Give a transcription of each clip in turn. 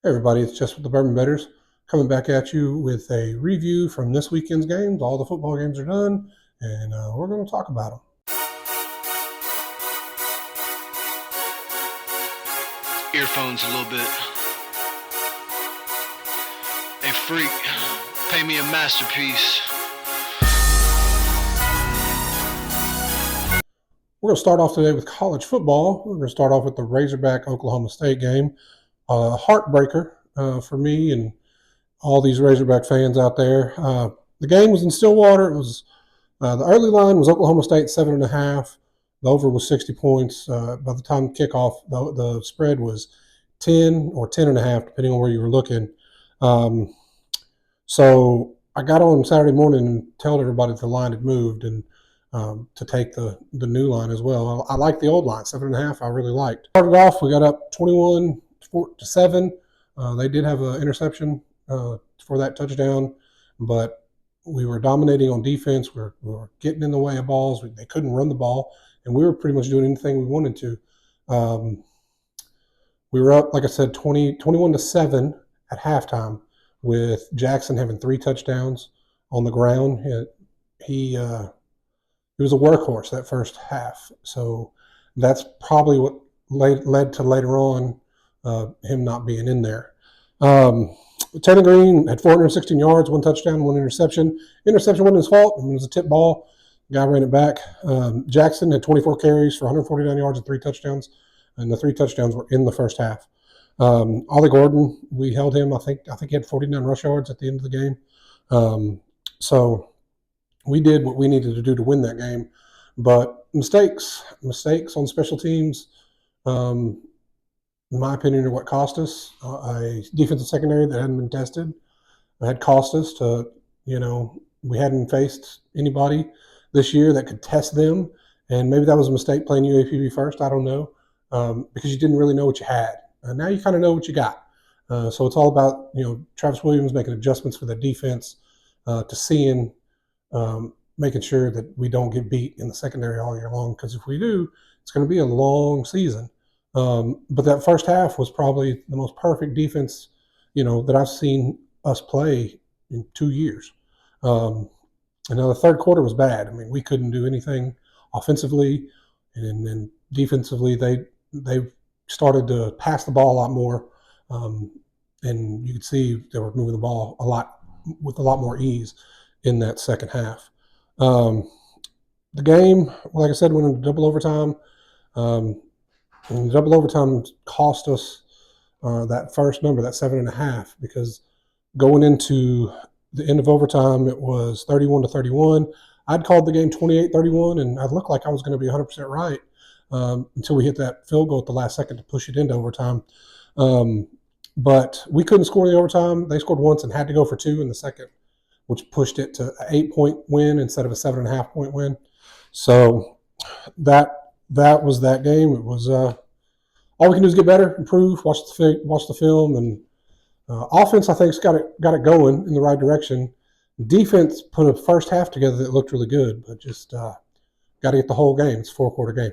Hey everybody, it's Jess with the Bourbon Betters coming back at you with a review from this weekend's games. All the football games are done, and we're going to talk about them. Earphones a little bit. Hey freak, pay me a masterpiece. We're going to start off today with college football. We're going to start off with the Razorback Oklahoma State game. Heartbreaker for me and all these Razorback fans out there. The game was in Stillwater. It was the early line was Oklahoma State 7.5. The over was 60 points. By the time kickoff, the spread was 10 or 10.5, depending on where you were looking. So I got on Saturday morning and told everybody the line had moved and to take the new line as well. I like the old line, 7.5. I really liked. Started off, we got up 21-7. They did have an interception for that touchdown, but we were dominating on defense. We were getting in the way of balls. They couldn't run the ball, and we were pretty much doing anything we wanted to. We were up, like I said, 21-7 at halftime, with Jackson having 3 touchdowns on the ground. He was a workhorse that first half, so that's probably what led to later on him not being in there. Tanner Green had 416 yards, 1 touchdown, 1 interception. Interception wasn't his fault. It was a tip ball. The guy ran it back. Jackson had 24 carries for 149 yards and 3 touchdowns, and the 3 touchdowns were in the first half. Ollie Gordon, we held him. I think he had 49 rush yards at the end of the game. So we did what we needed to do to win that game. But mistakes on special teams, in my opinion, are what cost us. A defensive secondary that hadn't been tested had cost us we hadn't faced anybody this year that could test them. And maybe that was a mistake playing UAPB first. I don't know, because you didn't really know what you had. Now you kind of know what you got. So it's all about, Travis Williams making adjustments for the defense, to seeing, making sure that we don't get beat in the secondary all year long. Because if we do, it's going to be a long season. But that first half was probably the most perfect defense, that I've seen us play in 2 years. And now the third quarter was bad. I mean, we couldn't do anything offensively, and then defensively they started to pass the ball a lot more, and you could see they were moving the ball with a lot more ease in that second half. The game, like I said, went into double overtime. And double overtime cost us that first number, that 7.5, because going into the end of overtime, it was 31-31. I'd called the game 28-31, and I looked like I was going to be 100% right until we hit that field goal at the last second to push it into overtime. But we couldn't score the overtime. They scored once and had to go for 2 in the second, which pushed it to an 8-point win instead of a 7.5-point win. So that was that game. It was all we can do is get better, improve, watch the film, and offense, I think, got it going in the right direction. Defense put a first half together that looked really good, but just got to get the whole game. It's a 4-quarter game.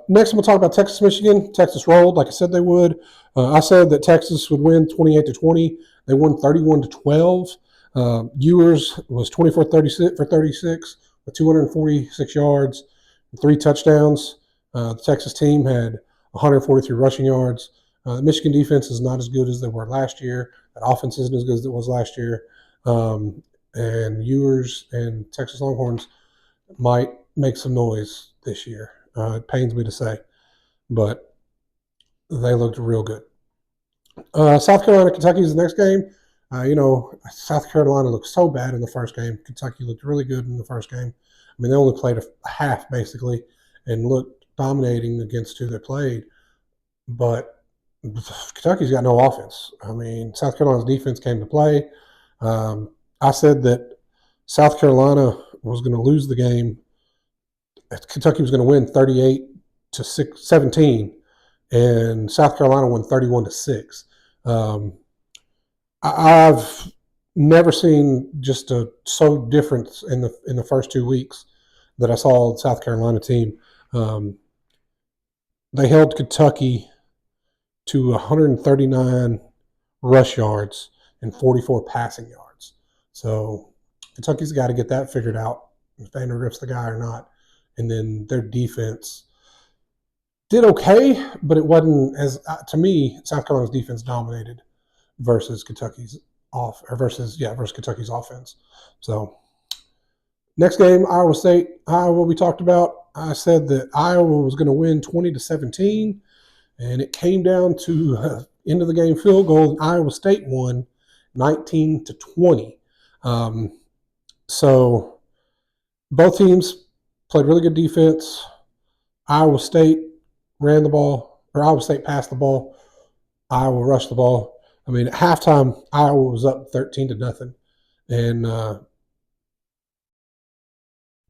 Next, we'll talk about Texas, Michigan. Texas rolled like I said they would. I said that Texas would win 28-20. They won 31-12. Ewers was 24-36 for 36 with 246 yards, 3 touchdowns. The Texas team had 143 rushing yards. The Michigan defense is not as good as they were last year. That offense isn't as good as it was last year. And Ewers and Texas Longhorns might make some noise this year. It pains me to say, but they looked real good. South Carolina, Kentucky is the next game. South Carolina looked so bad in the first game. Kentucky looked really good in the first game. I mean, they only played a half, basically, and looked dominating against who they played. But Kentucky's got no offense. I mean, South Carolina's defense came to play. I said that South Carolina was going to lose the game. Kentucky was going to win 38-17, and South Carolina won 31-6. I've never seen just so different in the first 2 weeks that I saw the South Carolina team. They held Kentucky to 139 rush yards and 44 passing yards. So Kentucky's got to get that figured out, if Vandergrift's the guy or not. And then their defense did okay, but it wasn't as to me. South Carolina's defense dominated versus Kentucky's versus Kentucky's offense. So next game, Iowa State, Iowa. We talked about. I said that Iowa was going to win 20-17, and it came down to end of the game field goal, and Iowa State won 19-20. So both teams played really good defense. Iowa State ran the ball, or Iowa State passed the ball. Iowa rushed the ball. I mean, at halftime, Iowa was up 13-0, and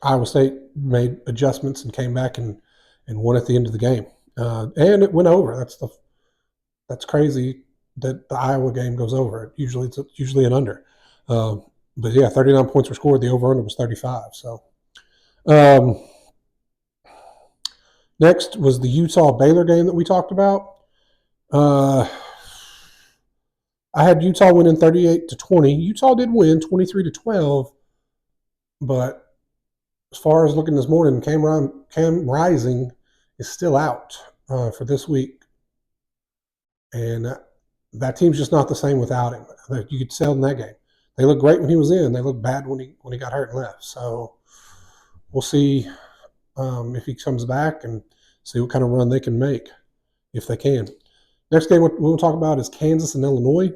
Iowa State made adjustments and came back and won at the end of the game. And it went over. That's crazy that the Iowa game goes over. It's usually an under. But yeah, 39 points were scored. The over-under was 35. So next was the Utah-Baylor game that we talked about. I had Utah winning 38-20. Utah did win 23-12, but as far as looking this morning, Cam Rising is still out for this week. And that team's just not the same without him. You could tell in that game. They looked great when he was in. They looked bad when he got hurt and left. So we'll see if he comes back and see what kind of run they can make, if they can. Next game we'll talk about is Kansas and Illinois.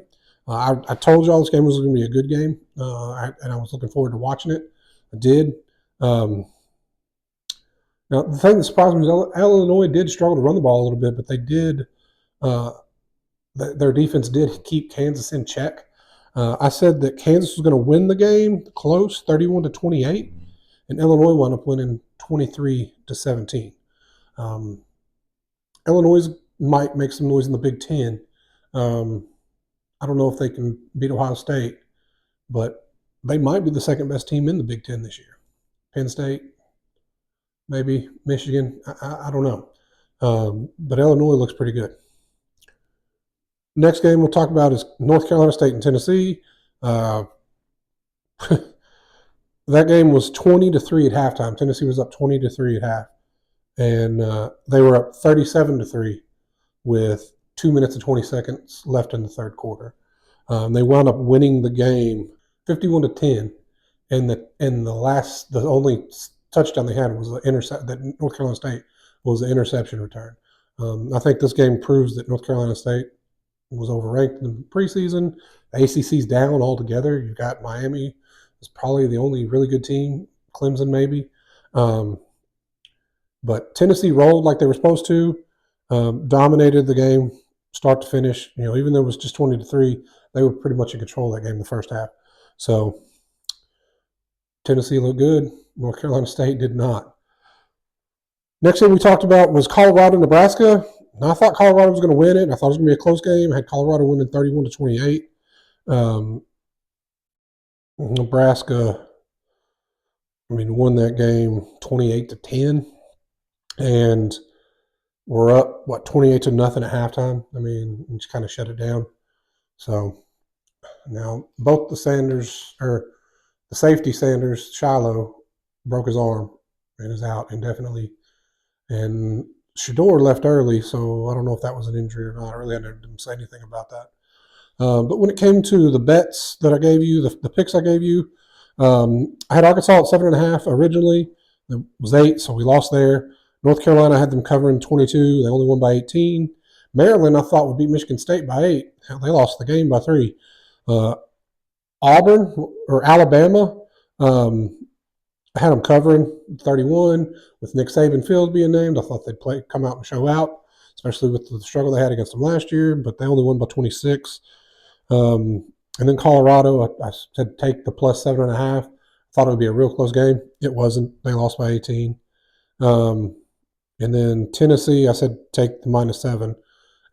I told y'all this game was going to be a good game, and I was looking forward to watching it. I did. Now, the thing that surprised me is Illinois did struggle to run the ball a little bit, but they did. Their defense did keep Kansas in check. I said that Kansas was going to win the game close, 31-28, and Illinois wound up winning 23-17. Illinois might make some noise in the Big Ten. I don't know if they can beat Ohio State, but they might be the second best team in the Big Ten this year. Penn State, maybe Michigan. I don't know. But Illinois looks pretty good. Next game we'll talk about is North Carolina State and Tennessee. That game was 20-3 at halftime. Tennessee was up 20-3 at half. And they were up 37-3 with 2 minutes and 20 seconds left in the third quarter. They wound up winning the game 51-10. And the only touchdown they had was that North Carolina State was the interception return. I think this game proves that North Carolina State was overranked in the preseason. The ACC's down altogether. You've got Miami is probably the only really good team. Clemson maybe. But Tennessee rolled like they were supposed to. Dominated the game start to finish. Even though it was just 20-3, they were pretty much in control of that game the first half. So Tennessee looked good. North Carolina State did not. Next thing we talked about was Colorado, Nebraska. Now, I thought Colorado was going to win it. I thought it was going to be a close game. I had Colorado winning 31-28. Nebraska, won that game 28-10, and we're up 28-0 at halftime. Just kind of shut it down. So now both the safety Sanders, Shiloh, broke his arm and is out indefinitely, and Shador left early, so I don't know if that was an injury or not. I really didn't say anything about that. But when it came to the bets that I gave you, the picks I gave you, I had Arkansas at 7.5 originally. It was 8, so we lost there. North Carolina, I had them covering 22. They only won by 18. Maryland, I thought would beat Michigan State by 8. Hell, they lost the game by 3. Auburn or Alabama, I had them covering 31 with Nick Saban Field being named. I thought they'd come out and show out, especially with the struggle they had against them last year, but they only won by 26. And then Colorado, I said take the plus 7.5. I thought it would be a real close game. It wasn't. They lost by 18. And then Tennessee, I said take the -7,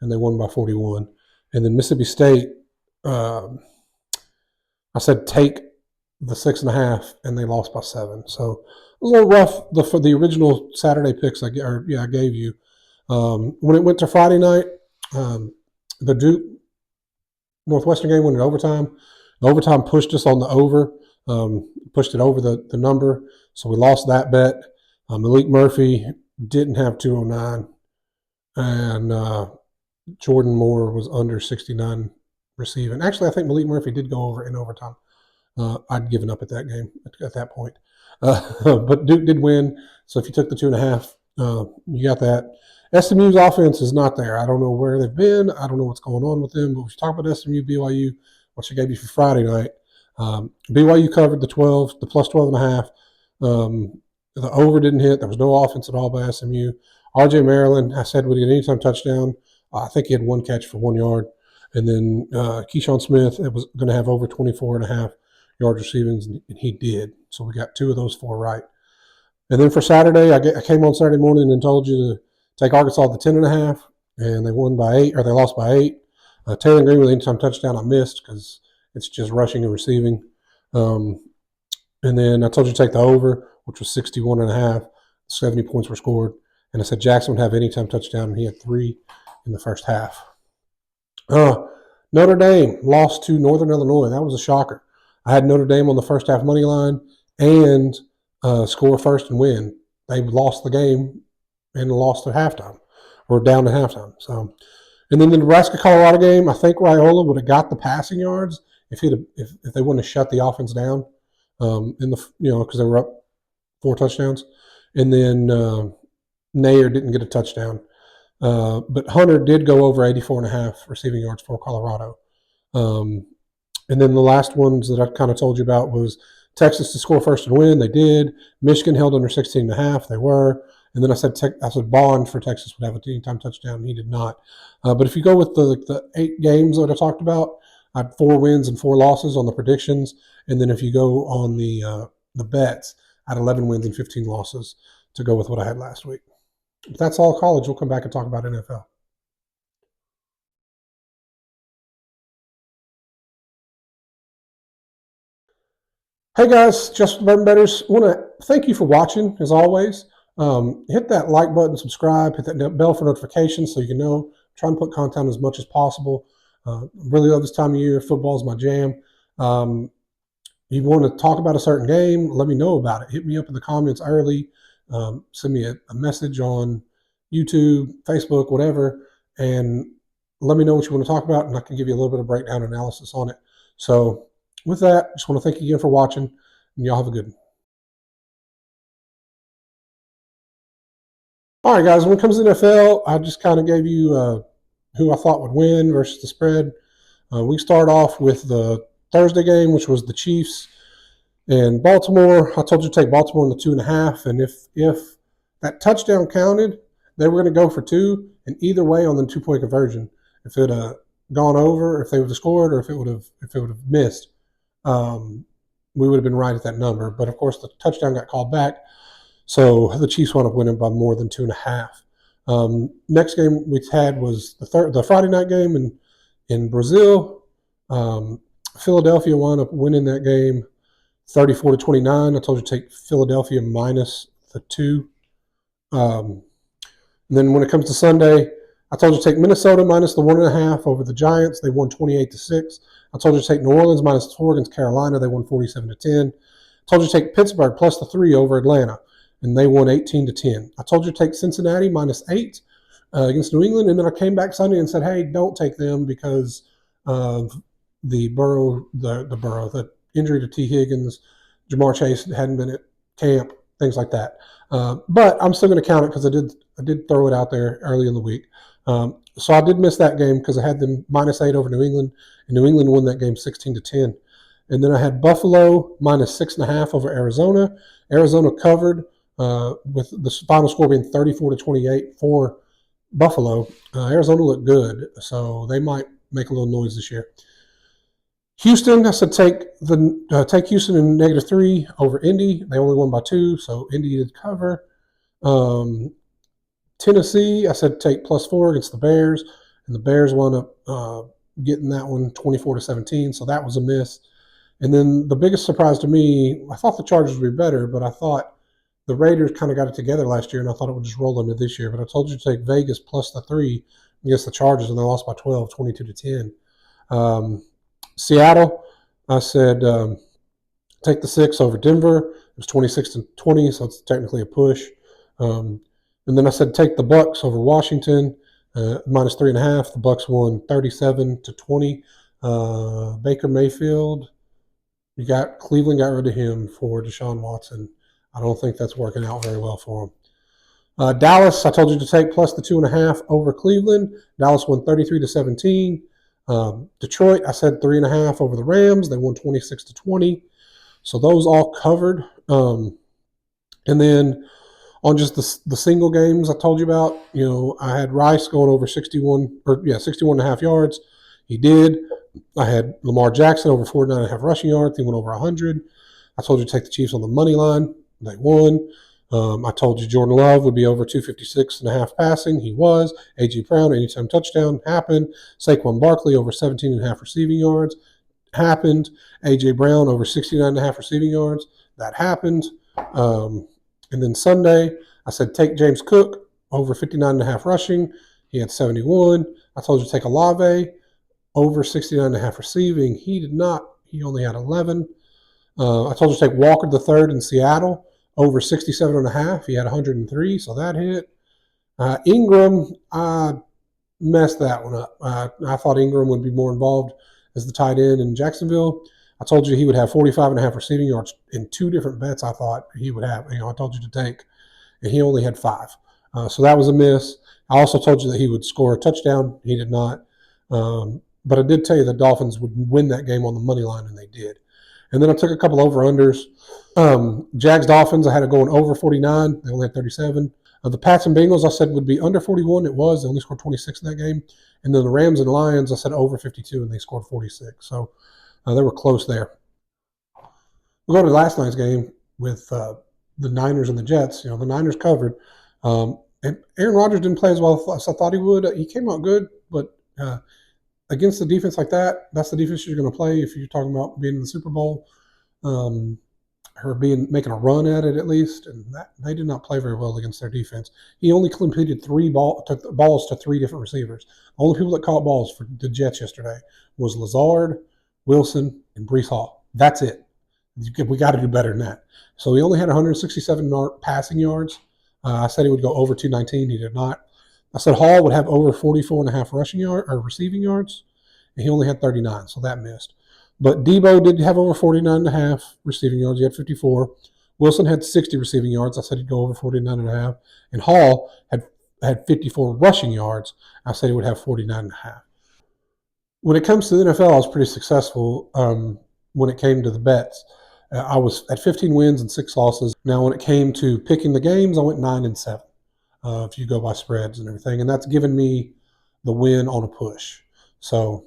and they won by 41. And then Mississippi State, I said take the 6.5, and they lost by 7. So it was a little rough for the original Saturday picks I gave you. When it went to Friday night, The Duke Northwestern game went in overtime. The overtime pushed us on the over, pushed it over the number, so we lost that bet. Malik Murphy didn't have 209, and Jordan Moore was under 69 receiving. Actually, I think Malik Murphy did go over in overtime. I'd given up at that game at that point. But Duke did win, so if you took the 2.5, you got that. SMU's offense is not there. I don't know where they've been. I don't know what's going on with them. But if you talk about SMU, BYU, what I gave you for Friday night, BYU covered the plus 12.5. The over didn't hit. There was no offense at all by SMU. RJ Maryland, I said would get an anytime touchdown. I think he had one catch for 1 yard. And then Keyshawn Smith, it was going to have over 24.5 yards receiving, and he did. So we got 2 of those 4 right. And then for Saturday, I came on Saturday morning and told you to take Arkansas to 10.5, and they won by 8, or they lost by 8. Taylor Green with an anytime touchdown I missed because it's just rushing and receiving. And then I told you to take the over, which was 61.5. 70 points were scored. And I said Jackson would have anytime touchdown, and he had 3 in the first half. Notre Dame lost to Northern Illinois. That was a shocker. I had Notre Dame on the first half money line and score first and win. They lost the game and lost at halftime, or down at halftime. So, and then the Nebraska-Colorado game, I think Raiola would have got the passing yards if they wouldn't have shut the offense down because they were up 4 touchdowns. And then Nair didn't get a touchdown. But Hunter did go over 84.5 receiving yards for Colorado. And then the last ones that I kind of told you about was Texas to score first and win. They did. Michigan held under 16.5. They were. And then I said Bond for Texas would have a anytime touchdown. And he did not. But if you go with the 8 games that I talked about, I had 4 wins and 4 losses on the predictions. And then if you go on the bets, I had 11 wins and 15 losses to go with what I had last week. But that's all college. We'll come back and talk about NFL. Hey guys, Justin Bourbon Betters. I want to thank you for watching, as always. Hit that like button, subscribe, hit that bell for notifications so you can know. Try and put content as much as possible. Really love this time of year. Football is my jam. You want to talk about a certain game, let me know about it. Hit me up in the comments early. Send me a message on YouTube, Facebook, whatever, and let me know what you want to talk about, and I can give you a little bit of breakdown analysis on it. So with that, just want to thank you again for watching, and y'all have a good one. All right, guys, when it comes to NFL, I just kind of gave you who I thought would win versus the spread. We start off with the Thursday game, which was the Chiefs and Baltimore. I told you to take Baltimore in the 2.5, and if that touchdown counted, they were going to go for 2, and either way on the 2-point conversion, if it had gone over, if they would have scored, or if it would have missed, we would have been right at that number. But of course, the touchdown got called back, so the Chiefs wound up winning by more than 2.5. Next game we had was the Friday night game in Brazil. Philadelphia wound up winning that game 34-29. I told you to take Philadelphia minus the 2. And then when it comes to Sunday, I told you to take Minnesota minus the 1.5 over the Giants. They won 28-6. I told you to take New Orleans minus 4 against Carolina. They won 47-10. I told you to take Pittsburgh plus the 3 over Atlanta, and they won 18-10. I told you to take Cincinnati minus 8 against New England, and then I came back Sunday and said, hey, don't take them because of the injury to T. Higgins. Jamar Chase hadn't been at camp, things like that. But I'm still going to count it because I did throw it out there early in the week. So I did miss that game because I had them minus 8 over New England, and New England won that game 16-10. And then I had Buffalo minus 6.5 over Arizona. Arizona covered with the final score being 34-28 for Buffalo. Arizona looked good, so they might make a little noise this year. Houston, I said take Houston in -3 over Indy. They only won by 2, so Indy did cover. Tennessee, I said take +4 against the Bears, and the Bears wound up getting that one 24-17, so that was a miss. And then the biggest surprise to me, I thought the Chargers would be better, but I thought the Raiders kind of got it together last year, and I thought it would just roll into this year. But I told you to take Vegas plus the 3 against the Chargers, and they lost by 12, 22-10. Seattle, I said take the 6 over Denver. It was 26-20, so it's technically a push. And then I said take the Bucs over Washington, minus 3.5. The Bucs won 37-20. Baker Mayfield, Cleveland got rid of him for Deshaun Watson. I don't think that's working out very well for him. Dallas, I told you to take plus the 2.5 over Cleveland. Dallas won 33-17. Detroit, I said 3.5 over the Rams. They won 26-20. So those all covered. And then on just the single games I told you about, I had Rice going over 61.5 yards. He did. I had Lamar Jackson over 49.5 rushing yards. He went over 100. I told you to take the Chiefs on the money line. They won. I told you Jordan Love would be over 256.5 passing. He was. A.J. Brown, anytime touchdown, happened. Saquon Barkley over 17.5 receiving yards. Happened. A.J. Brown over 69.5 receiving yards. That happened. And then Sunday, I said take James Cook over 59.5 rushing. He had 71. I told you to take Olave over 69.5 receiving. He did not. He only had 11. I told you to take Walker the third in Seattle over 67.5. He had 103, so that hit. Ingram, I messed that one up. I thought Ingram would be more involved as the tight end in Jacksonville. I told you he would have 45.5 receiving yards in 2 different bets I thought he would have. I told you to take, and he only had 5. So that was a miss. I also told you that he would score a touchdown. He did not. But I did tell you the Dolphins would win that game on the money line, and they did. And then I took a couple over-unders. Jags-Dolphins, I had it going over 49. They only had 37. The Pats and Bengals, I said would be under 41. It was. They only scored 26 in that game. And then the Rams and Lions, I said over 52, and they scored 46. So they were close there. We'll go to last night's game with the Niners and the Jets. The Niners covered. And Aaron Rodgers didn't play as well as I thought he would. He came out good, but against a defense like that, that's the defense you're going to play if you're talking about being in the Super Bowl, or making a run at it at least. And they did not play very well against their defense. He only completed 3 balls to 3 different receivers. The only people that caught balls for the Jets yesterday was Lazard, Wilson, and Breece Hall. That's it. We got to do better than that. So he only had 167 passing yards. I said he would go over 219. He did not. I said Hall would have over 44.5 receiving yards, and he only had 39, so that missed. But Debo did have over 49.5 receiving yards. He had 54. Wilson had 60 receiving yards. I said he'd go over 49.5. And Hall had 54 rushing yards. I said he would have 49.5. When it comes to the NFL, I was pretty successful when it came to the bets. I was at 15 wins and 6 losses. Now, when it came to picking the games, I went 9-7. If you go by spreads and everything. And that's given me the win on a push. So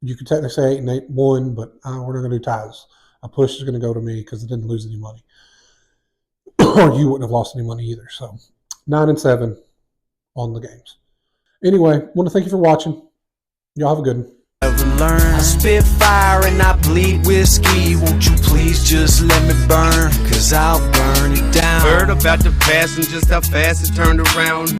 you could technically say 8-8-1, but we're not going to do ties. A push is going to go to me because it didn't lose any money. Or you wouldn't have lost any money either. So 9-7 on the games. Anyway, want to thank you for watching. Y'all have a good one. I spit fire and I bleed whiskey. Won't you please just let me burn? Cause I'll burn it down. Heard about the passengers, how fast it turned around.